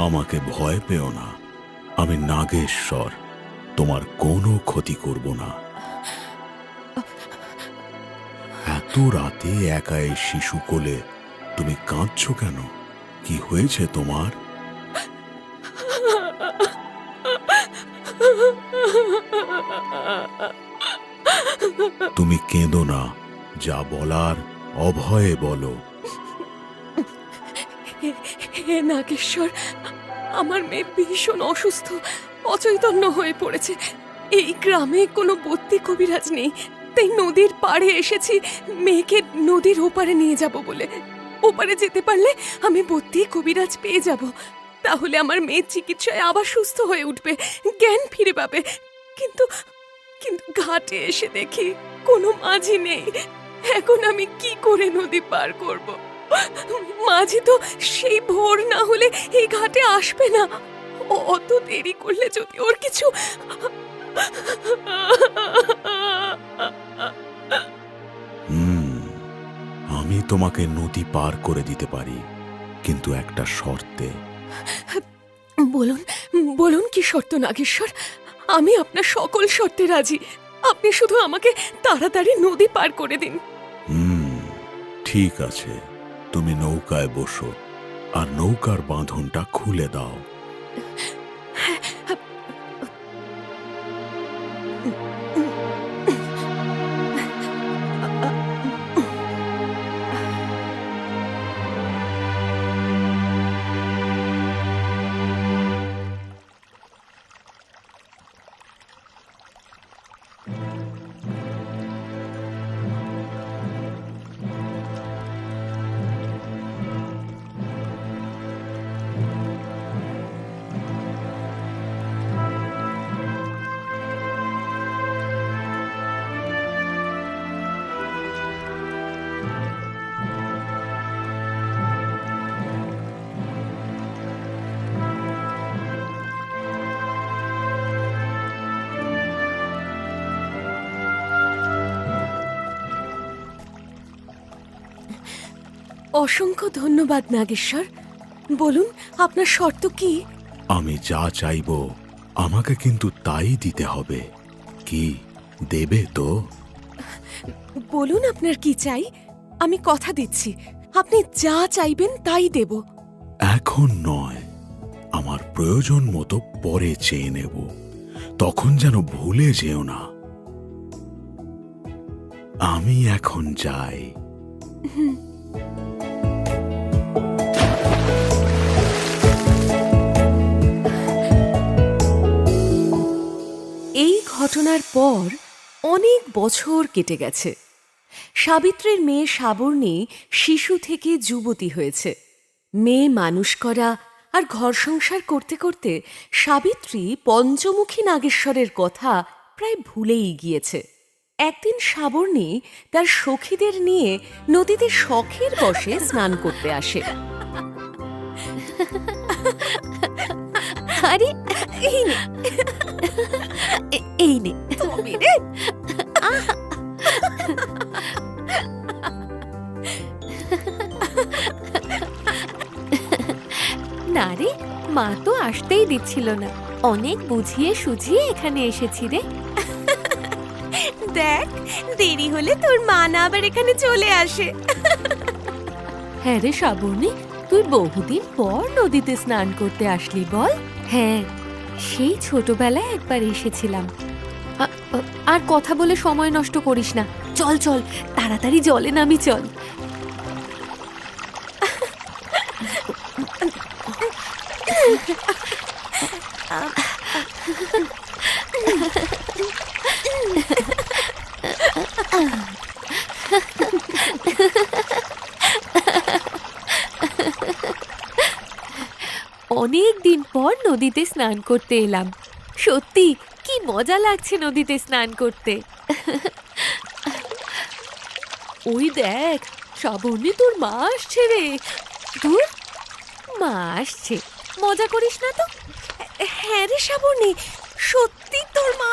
আমাকে ভয় পেও না, আমি নাগেশ্বর, তোমার কোনো ক্ষতি করব না। এত রাতে একা এই শিশু কোলে তুমি কাঁদছো কেন? কি হয়েছে তোমার? তুমি কেঁদো না, যা বলার অভয়ে বলো। হে নাগেশ্বর, আমার মেয়ে ভীষণ অসুস্থ, অচৈতন্য হয়ে পড়েছে। এই গ্রামে কোনো বদ্যি কবিরাজ নেই, তাই নদীর পাড়ে এসেছি মেয়েকে নদীর ওপারে নিয়ে যাব বলে। ওপারে যেতে পারলে আমি বদ্যি কবিরাজ পেয়ে যাব, তাহলে আমার মেয়ের চিকিৎসায় আবার সুস্থ হয়ে উঠবে, জ্ঞান ফিরে পাবে। কিন্তু কিন্তু ঘাটে এসে দেখি কোনো মাঝি নেই। এখন আমি কি করে নদী পার করব? মাঝি তো সেই ভোর না হলে এই ঘাটে আসবে না। অত দেরি করলে যদি ওর কিছু... আমি তোমাকে নদী পার করে দিতে পারি, কিন্তু একটা শর্তে। বলুন, বলুন কি শর্ত নাগেশ্বর? আমি আপনার সকল শর্তে রাজি। আপনি শুধু আমাকে তাড়াতাড়ি নদী পার করে দিন। ঠিক আছে, তুমি নৌকায় বসো আর নৌকার বাঁধনটা খুলে দাও। অসংখ্য ধন্যবাদ নাগেশ্বর। বলুন আপনার শর্ত কি? আমি যা চাইব আমাকে কিন্তু তাই দিতে হবে। কি দেবে তো? বলুন আপনার কি চাই, আমি কথা দিচ্ছি আপনি যা চাইবেন তাই দেব। এখন নয়, আমার প্রয়োজন মতো পরে চেয়ে নেব, তখন যেন ভুলে যেও না। আমি এখন যাই। এই ঘটনার পর অনেক বছর কেটে গেছে। সাবিত্রীর মেয়ে সাবর্ণী শিশু থেকে যুবতী হয়েছে। মেয়ে মানুষ করা আর ঘর সংসার করতে করতে সাবিত্রী পঞ্চমুখী নাগেশ্বরের কথা প্রায় ভুলেই গিয়েছে। একদিন সাবর্ণী তার সখীদের নিয়ে নদীতে শখের বশে স্নান করতে আসে। আরে এই নে, এই নে তুমি রে। না রে, মা তো আসতেই দিচ্ছিল না, অনেক বুঝিয়ে সুঝিয়ে এখানে এসেছি রে। দেখ, দেরি হলে তোর মা না আবার এখানে চলে আসে। হ্যাঁ রে শ্রাবণী, তুই বহুদিন পর নদীতে স্নান করতে আসলি বল? হ্যাঁ, সেই ছোটবেলায় একবার এসেছিলাম। আর কথা বলে সময় নষ্ট করিস না, চল চল তাড়াতাড়ি জলে নামি চল। অনেক দিন পর নদীতে স্নান করতে এলাম, সত্যি কি মজা লাগছে নদীতে স্নান করতে। ওই দেখ শ্রাবণী, তোর মা আসছে রে। তোর মা আসছে, মজা করিস না তো। হ্যাঁ রে সাবর্ণী, সত্যি তোর মা